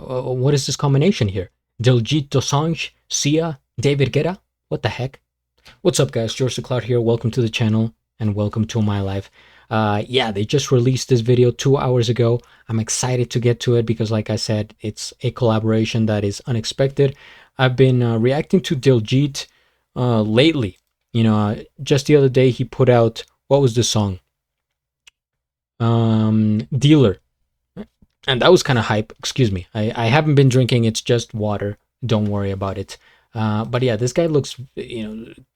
what is this combination here? Diljit Dosanjh, SIA, David Guetta? What the heck? What's up, guys? GeorgeTheCloud here. Welcome to the channel and welcome to my life. Yeah, they just released this video 2 hours ago. I'm excited to get to it because, like I said, it's a collaboration that is unexpected. I've been reacting to Diljit lately. You know, just the other day he put out, what was the song? Dealer. And that was kind of hype. Excuse me. I haven't been drinking. It's just water. Don't worry about it. But yeah, this guy looks,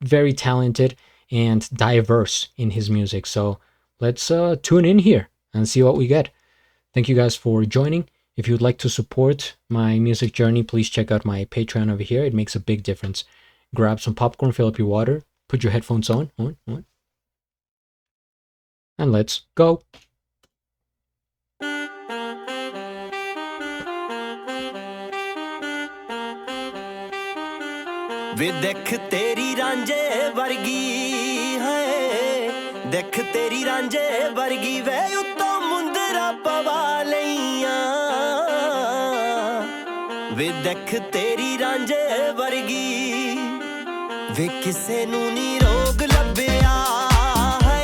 very talented and diverse in his music. So let's tune in here and see what we get. Thank you guys for joining. If you'd like to support my music journey, please check out my Patreon over here. It makes a big difference. Grab some popcorn, fill up your water, put your headphones on, and let's go. वे देख तेरी रांझे वर्गी है देख तेरी रांझे वर्गी वे उत्तों मुंदरा पवा लईयां वे देख तेरी रांझे वर्गी वे किसे नू नी रोग लभ्या है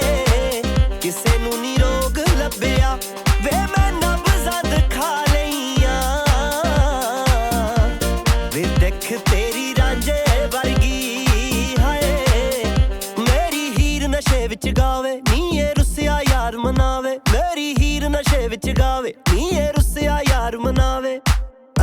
किसे नू नी रोग लभ्या वे मैं नब्ज़ां दिखा लईयां वे देख तेरी रांझे विच गावे नीए रुसिया यार मनावे मेरी हीर नशे विच गावे नीए रुसिया यार मनावे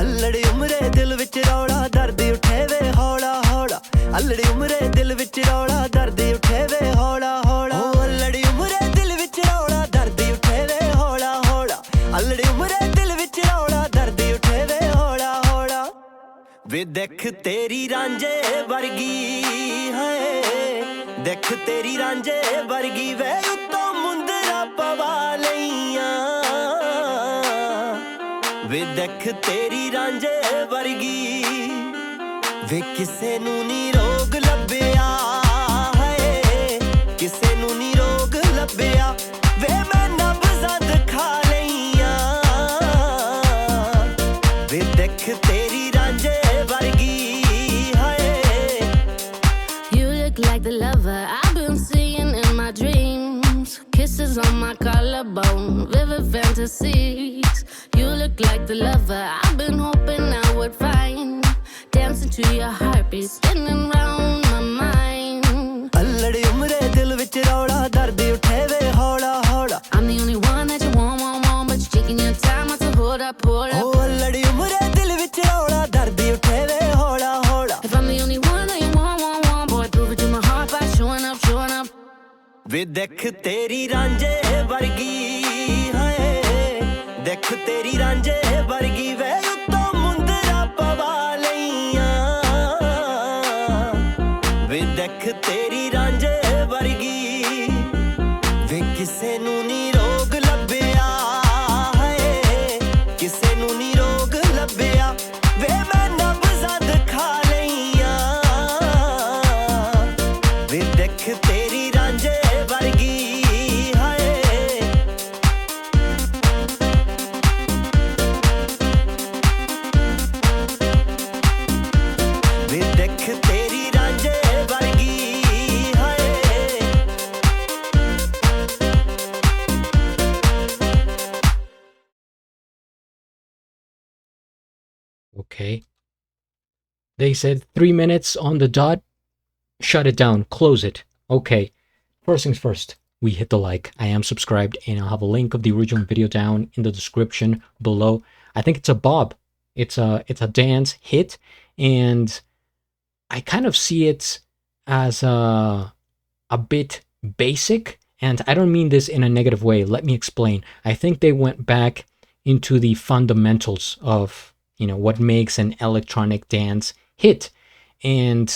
अल्लड़ी उमरे दिल विच रौला दर्द उठे वे हौला हौला अल्लड़ी उमरे दिल विच रौला दर्द उठे वे हौला हौला ओ अल्लड़ी उमरे दिल विच रौला दर्द उठे वे हौला हौला अल्लड़ी उमरे दिल विच रौला दर्द उठे वे हौला हौला वे देख तेरी रांझे वर्गी है देख तेरी रांझे वर्गी वे उत्तों मुंदरा पवा लईयां वे देख तेरी रांझे वर्गी वे किसे नू नी रोग लभ्या है किसे नू नी रोग लभ्या वे मैं नब्ज़ां दिखा लईयां वे देख तेरी रांझे वर्गी like the lover I've been seeing in my dreams. Kisses on my collarbone, vivid fantasies. You look like the lover I've been hoping I would find. Dancing to your heartbeat, spinning round my mind. Alladi umre dil vich rola dard uthe ve hola hola. I'm the only one that you want, but you're taking your time to hold up, hold up. Oh, alladi umre dil vich rola dard uthe ve hola hola. If I'm the only one that you want, boy, prove it to my heart by showing up, showing up. वे देख तेरी रांझे वर्गी है देख तेरी रांझे वर्गी वे उत्तों मुंदरा पवा लईयां वे देख तेरी रांझे वर्गी वे किसे नू नी रोग लभ्या है किसे नू नी रोग लभ्या वे मैं नब्ज़ां दिखा लईयां वे देख तेरी रांझे Okay. They said 3 minutes on the dot. Shut it down. Close it. Okay. First things first. We hit the like. I am subscribed, and I'll have a link of the original video down in the description below. I think it's a bob. It's a dance hit, and I kind of see it as a bit basic, and I don't mean this in a negative way. Let me explain. I think they went back into the fundamentals of what makes an electronic dance hit. And,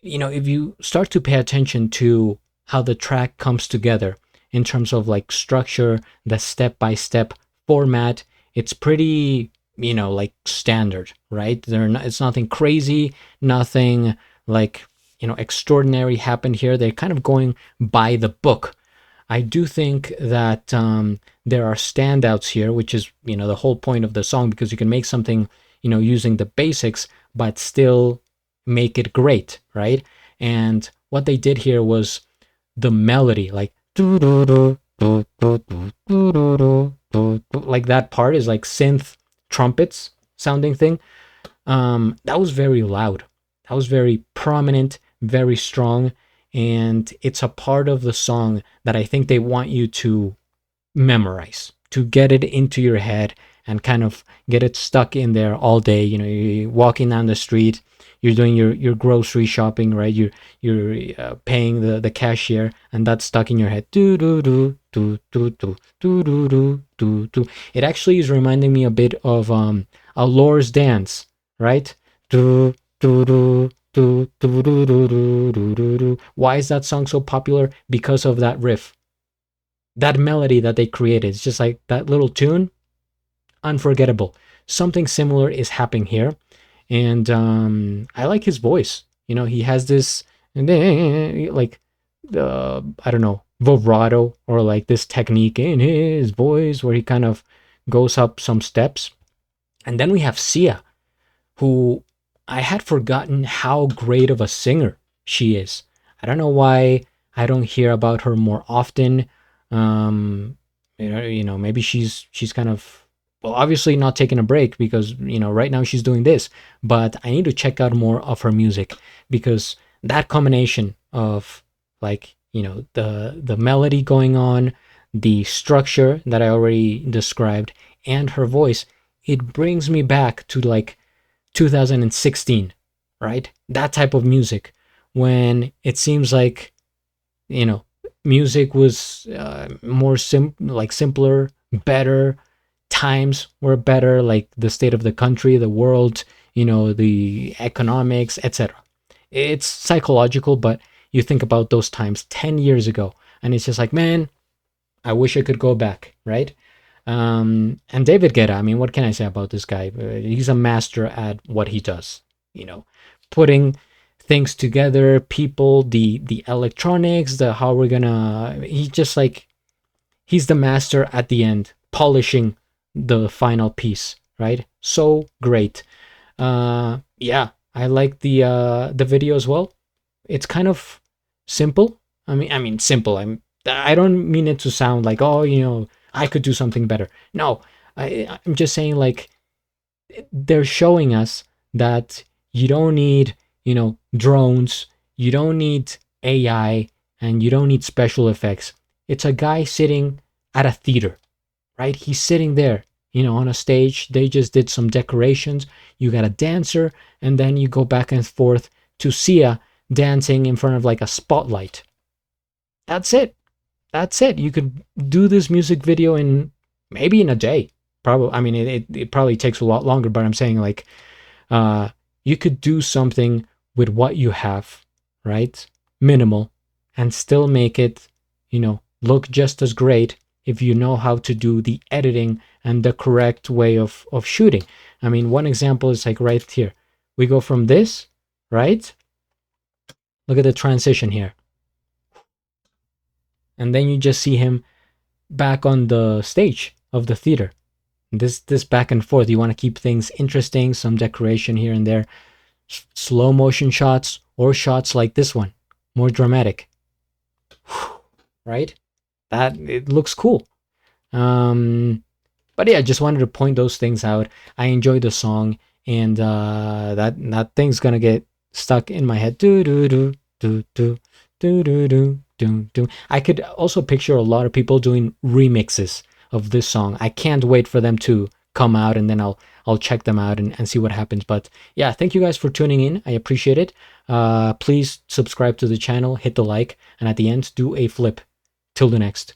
if you start to pay attention to how the track comes together in terms of like structure, the step-by-step format, it's pretty, like standard, right? It's nothing crazy, nothing like, extraordinary happened here. They're kind of going by the book. I do think that there are standouts here, which is, the whole point of the song, because you can make something, using the basics, but still make it great, right? And what they did here was the melody, like that part is like synth trumpets sounding thing. That was very loud. That was very prominent, very strong, and it's a part of the song that I think they want you to memorize, to get it into your head and kind of get it stuck in there all day. You're walking down the street, you're doing your grocery shopping, right? You're paying the cashier, and that's stuck in your head. Do do do do do do do do do do do. It actually is reminding me a bit of a Lord's Dance, right? Do do do do do do do do do do. Why is that song so popular? Because of that riff, that melody that they created. It's just like that little tune, unforgettable. Something similar is happening here, and I like his voice. He has this like I don't know, vibrato, or like this technique in his voice where he kind of goes up some steps. And then we have Sia, who I had forgotten how great of a singer she is. I don't know why I don't hear about her more often. Maybe she's kind of, well, obviously not taking a break, because right now she's doing this. But I need to check out more of her music, because that combination of, like, the melody going on, the structure that I already described, and her voice, it brings me back to like 2016, right? That type of music, when it seems like, music was more simpler, better. Times were better, like the state of the country, the world, the economics, etc. It's psychological, but you think about those times 10 years ago, and it's just like, man, I wish I could go back, right? And David Guetta, I mean, what can I say about this guy? He's a master at what he does, putting things together, people, the electronics, the how we're gonna, he's the master at the end, polishing the final piece, right? So great. Yeah, I like the video as well. It's kind of simple. I mean simple. I don't mean it to sound like, oh, I could do something better. No, I'm just saying, like, they're showing us that you don't need, drones, you don't need AI, and you don't need special effects. It's a guy sitting at a theater, right? He's sitting there, on a stage. They just did some decorations. You got a dancer, and then you go back and forth to Sia dancing in front of like a spotlight. That's it. That's it. You could do this music video maybe in a day. Probably. I mean, it probably takes a lot longer, but I'm saying, like, you could do something with what you have, right? Minimal, and still make it, look just as great if you know how to do the editing and the correct way of shooting. I mean, one example is like right here. We go from this, right? Look at the transition here. And then you just see him back on the stage of the theater. This back and forth. You want to keep things interesting, some decoration here and there. Slow motion shots, or shots like this one, more dramatic. Right? That, it looks cool. But yeah, I just wanted to point those things out. I enjoyed the song, and that thing's gonna get stuck in my head. Do do do do do do do do do do. I could also picture a lot of people doing remixes of this song. I can't wait for them to come out, and then I'll check them out and see what happens. But yeah, thank you guys for tuning in. I appreciate it. Please subscribe to the channel, hit the like, and at the end, do a flip. Till the next.